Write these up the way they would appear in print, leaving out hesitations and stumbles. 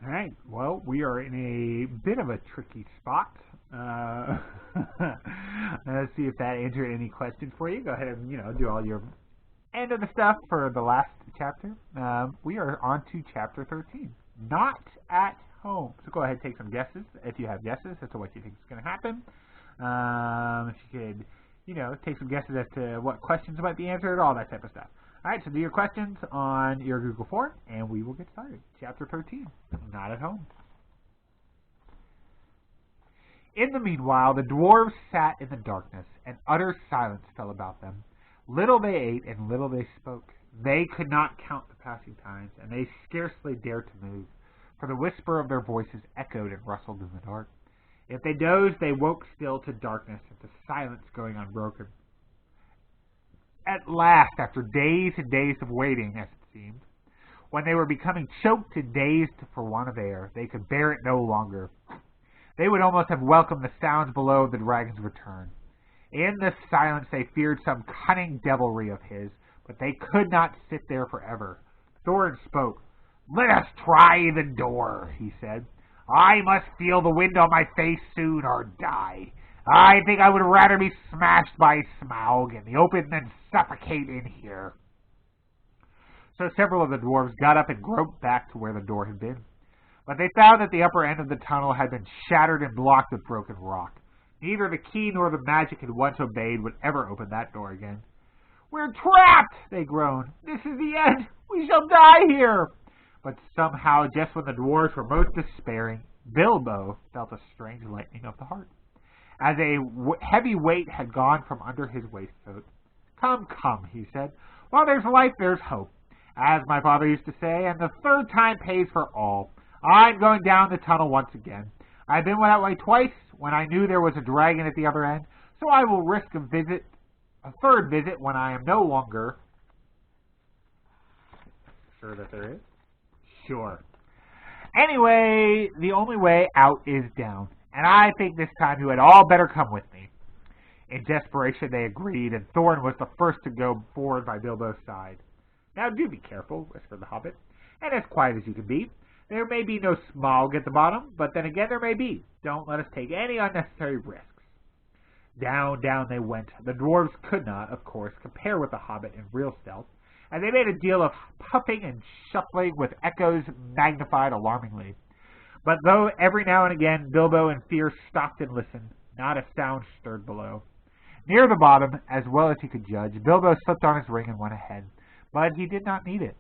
All right. Well, we are in a bit of a tricky spot. Uh, let's see if that answered any questions for you. Go ahead and do all your end of the stuff for the last chapter. We are on to chapter 13. Not at home. So go ahead and take some guesses if you have guesses as to what you think is going to happen. If you could, take some guesses as to what questions might be answered, all that type of stuff. All right, so do your questions on your Google form, and we will get started. Chapter 13, Not at Home. In the meanwhile, the dwarves sat in the darkness, and utter silence fell about them. Little they ate, and little they spoke. They could not count the passing times, and they scarcely dared to move, for the whisper of their voices echoed and rustled in the dark. If they dozed, they woke still to darkness and to silence going unbroken. At last, after days and days of waiting, as it seemed, when they were becoming choked and dazed for want of air, they could bear it no longer. They would almost have welcomed the sounds below of the dragon's return. In this silence they feared some cunning devilry of his, but they could not sit there forever. Thorin spoke. "Let us try the door," he said. "I must feel the wind on my face soon or die. I think I would rather be smashed by Smaug in the open than suffocate in here." So several of the dwarves got up and groped back to where the door had been. But they found that the upper end of the tunnel had been shattered and blocked with broken rock. Neither the key nor the magic had once obeyed would ever open that door again. "We're trapped!" they groaned. "This is the end! We shall die here!" But somehow, just when the dwarves were most despairing, Bilbo felt a strange lightening of the heart, as a heavy weight had gone from under his waistcoat. "Come, come," he said. "While there's life, there's hope, as my father used to say, and the third time pays for all. I'm going down the tunnel once again. I've been that way twice, when I knew there was a dragon at the other end, so I will risk a third visit when I am no longer sure that there is. Sure. Anyway, the only way out is down, and I think this time you had all better come with me." In desperation, they agreed, and Thorin was the first to go forward by Bilbo's side. "Now do be careful," whispered the Hobbit, "and as quiet as you can be. There may be no Smaug at the bottom, but then again there may be. Don't let us take any unnecessary risks." Down, down they went. The dwarves could not, of course, compare with the Hobbit in real stealth, and they made a deal of puffing and shuffling with echoes magnified alarmingly. But though every now and again Bilbo in fear stopped and listened, not a sound stirred below. Near the bottom, as well as he could judge, Bilbo slipped on his ring and went ahead, but he did not need it.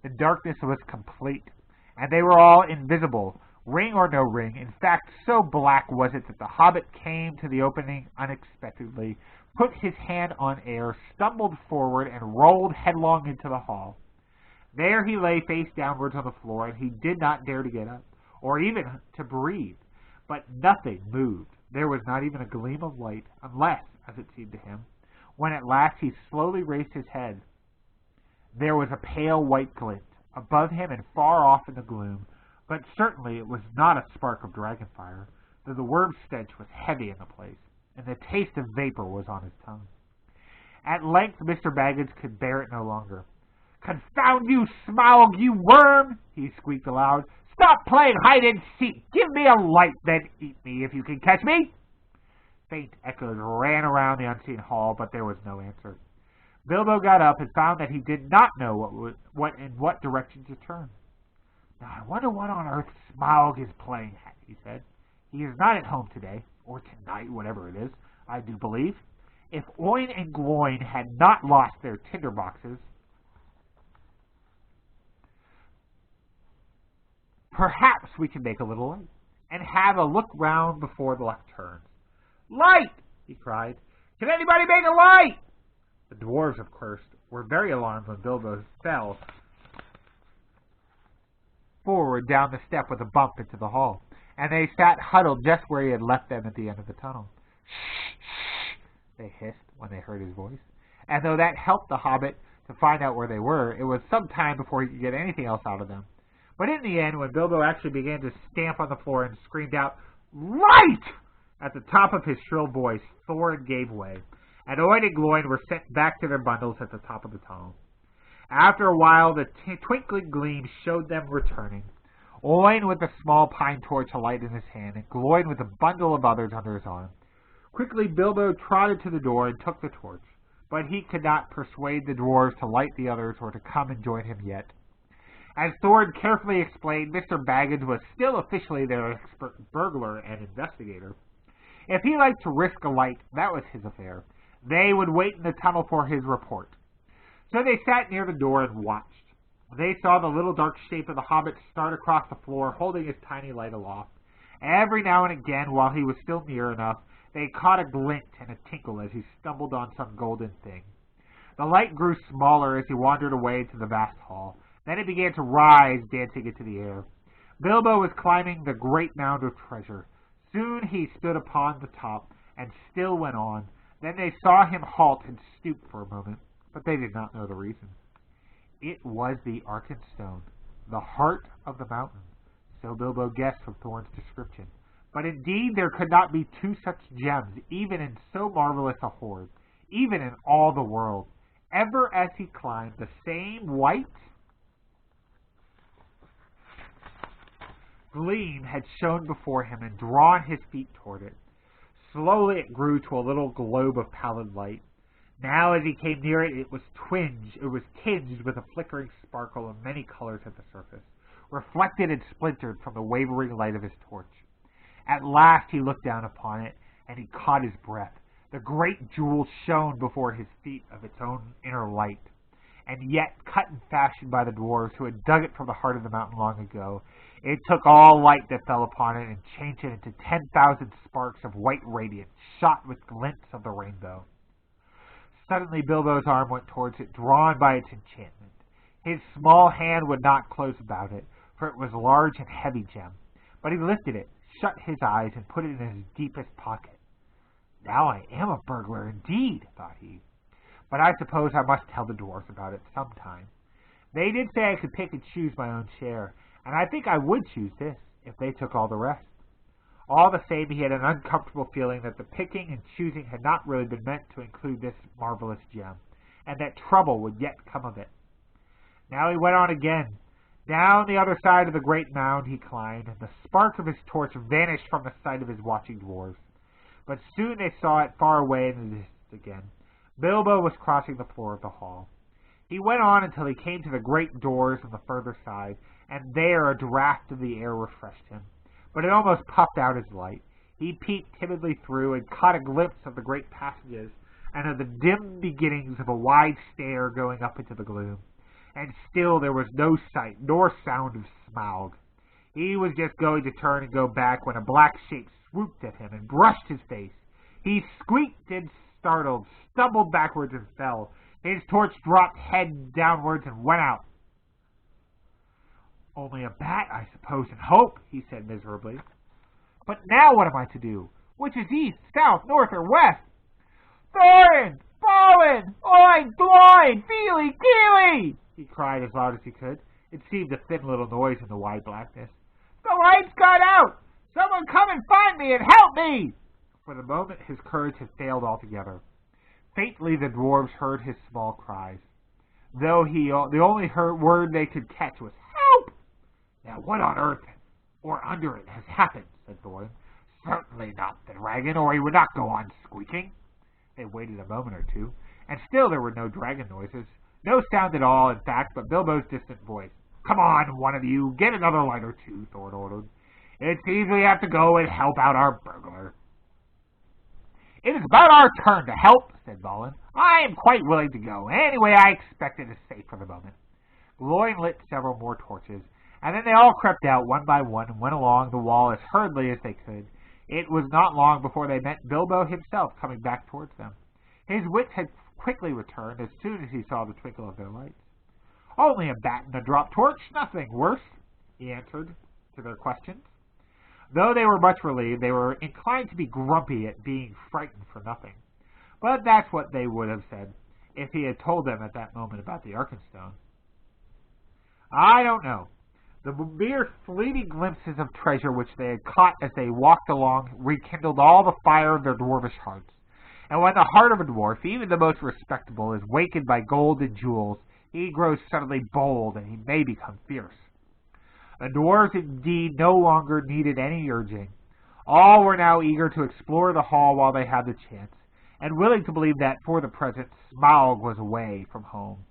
The darkness was complete, and they were all invisible, ring or no ring. In fact, so black was it that the Hobbit came to the opening unexpectedly, put his hand on air, stumbled forward, and rolled headlong into the hall. There he lay face downwards on the floor, and he did not dare to get up, or even to breathe. But nothing moved. There was not even a gleam of light, unless, as it seemed to him, when at last he slowly raised his head, there was a pale white glint above him and far off in the gloom, but certainly it was not a spark of dragon fire, though the worm stench was heavy in the place, and the taste of vapor was on his tongue. At length Mr. Baggins could bear it no longer. "Confound you, Smaug, you worm!" he squeaked aloud. "Stop playing hide-and-seek! Give me a light, then eat me if you can catch me!" Faint echoes ran around the unseen hall, but there was no answer. Bilbo got up and found that he did not know in what direction to turn. "Now I wonder what on earth Smaug is playing at," he said. "He is not at home today, or tonight, whatever it is, I do believe. If Oin and Gloin had not lost their tinder boxes, perhaps we can make a little light, and have a look round before the luck turns." "Light!" he cried. "Can anybody make a light?" The dwarves, of course, were very alarmed when Bilbo fell forward down the step with a bump into the hall, and they sat huddled just where he had left them at the end of the tunnel. "Shh, shh," they hissed when they heard his voice, and though that helped the Hobbit to find out where they were, it was some time before he could get anything else out of them. But in the end, when Bilbo actually began to stamp on the floor and screamed out, "Light!" at the top of his shrill voice, Thorin gave way, and Oin and Gloin were sent back to their bundles at the top of the tunnel. After a while, the twinkling gleam showed them returning. Oin, with a small pine torch alight in his hand, and Gloin with a bundle of others under his arm. Quickly Bilbo trotted to the door and took the torch, but he could not persuade the dwarves to light the others or to come and join him yet. As Thorin carefully explained, Mr. Baggins was still officially their expert burglar and investigator. If he liked to risk a light, that was his affair. They would wait in the tunnel for his report. So they sat near the door and watched. They saw the little dark shape of the Hobbit start across the floor, holding his tiny light aloft. Every now and again, while he was still near enough, they caught a glint and a tinkle as he stumbled on some golden thing. The light grew smaller as he wandered away into the vast hall. Then it began to rise, dancing into the air. Bilbo was climbing the great mound of treasure. Soon he stood upon the top, and still went on. Then they saw him halt and stoop for a moment, but they did not know the reason. It was the Arkenstone, the heart of the mountain, so Bilbo guessed from Thorin's description. But indeed there could not be two such gems, even in so marvelous a hoard, even in all the world. Ever as he climbed, the same white gleam had shone before him and drawn his feet toward it. Slowly it grew to a little globe of pallid light. Now as he came near it, it was tinged with a flickering sparkle of many colors at the surface, reflected and splintered from the wavering light of his torch. At last he looked down upon it, and he caught his breath. The great jewel shone before his feet of its own inner light, and yet cut and fashioned by the dwarves who had dug it from the heart of the mountain long ago. It took all light that fell upon it and changed it into 10,000 sparks of white radiance, shot with glints of the rainbow. Suddenly Bilbo's arm went towards it, drawn by its enchantment. His small hand would not close about it, for it was a large and heavy gem. But he lifted it, shut his eyes, and put it in his deepest pocket. Now I am a burglar indeed, thought he. But I suppose I must tell the dwarfs about it sometime. They did say I could pick and choose my own share, and I think I would choose this if they took all the rest. All the same, he had an uncomfortable feeling that the picking and choosing had not really been meant to include this marvelous gem, and that trouble would yet come of it. Now he went on again. Down the other side of the great mound he climbed, and the spark of his torch vanished from the sight of his watching dwarves. But soon they saw it far away in the distance again. Bilbo was crossing the floor of the hall. He went on until he came to the great doors on the further side, and there a draught of the air refreshed him. But it almost puffed out his light. He peeped timidly through and caught a glimpse of the great passages and of the dim beginnings of a wide stair going up into the gloom. And still there was no sight nor sound of Smaug. He was just going to turn and go back when a black shape swooped at him and brushed his face. He squeaked and startled, stumbled backwards and fell. His torch dropped head downwards and went out. Only a bat, I suppose, and hope, he said miserably. But now what am I to do? Which is east, south, north, or west? Thorin! Balin! Oi, Gloin! Feely! Keely! He cried as loud as he could. It seemed a thin little noise in the wide blackness. The light's gone out! Someone come and find me and help me! For the moment his courage had failed altogether. Faintly the dwarves heard his small cries, though the only word they could catch was help! Now what on earth or under it has happened, said Thorin. Certainly not the dragon, or he would not go on squeaking. They waited a moment or two, and still there were no dragon noises. No sound at all, in fact, but Bilbo's distant voice. Come on, one of you, get another light or two, Thorin ordered. It seems we have to go and help out our burglar. It is about our turn to help, said Balin. I am quite willing to go. Anyway, I expect it is safe for the moment. Gloin lit several more torches, and then they all crept out one by one and went along the wall as hurriedly as they could. It was not long before they met Bilbo himself coming back towards them. His wits had quickly returned as soon as he saw the twinkle of their lights. Only a bat and a dropped torch, nothing worse, he answered to their questions. Though they were much relieved, they were inclined to be grumpy at being frightened for nothing. But that's what they would have said if he had told them at that moment about the Arkenstone. I don't know. The mere fleeting glimpses of treasure which they had caught as they walked along rekindled all the fire of their dwarvish hearts. And when the heart of a dwarf, even the most respectable, is wakened by gold and jewels, he grows suddenly bold and he may become fierce. The dwarves indeed no longer needed any urging. All were now eager to explore the hall while they had the chance, and willing to believe that, for the present, Smaug was away from home.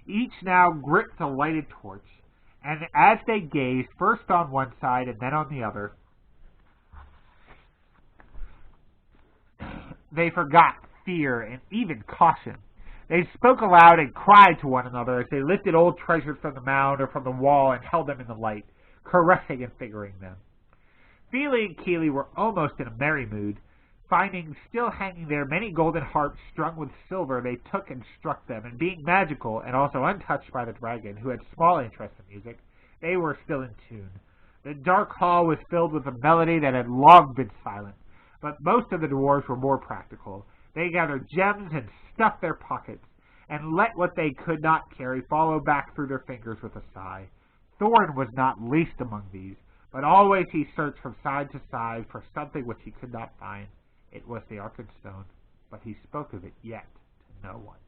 Each now gripped a lighted torch, and as they gazed, first on one side and then on the other, they forgot fear and even caution. They spoke aloud and cried to one another as they lifted old treasures from the mound or from the wall and held them in the light, caressing and fingering them. Feely and Keely were almost in a merry mood. Finding still hanging there many golden harps strung with silver, they took and struck them, and being magical and also untouched by the dragon, who had small interest in music, they were still in tune. The dark hall was filled with a melody that had long been silent, but most of the dwarves were more practical. They gathered gems and stuffed their pockets, and let what they could not carry follow back through their fingers with a sigh. Thorn was not least among these, but always he searched from side to side for something which he could not find. It was the Arkenstone, but he spoke of it yet to no one.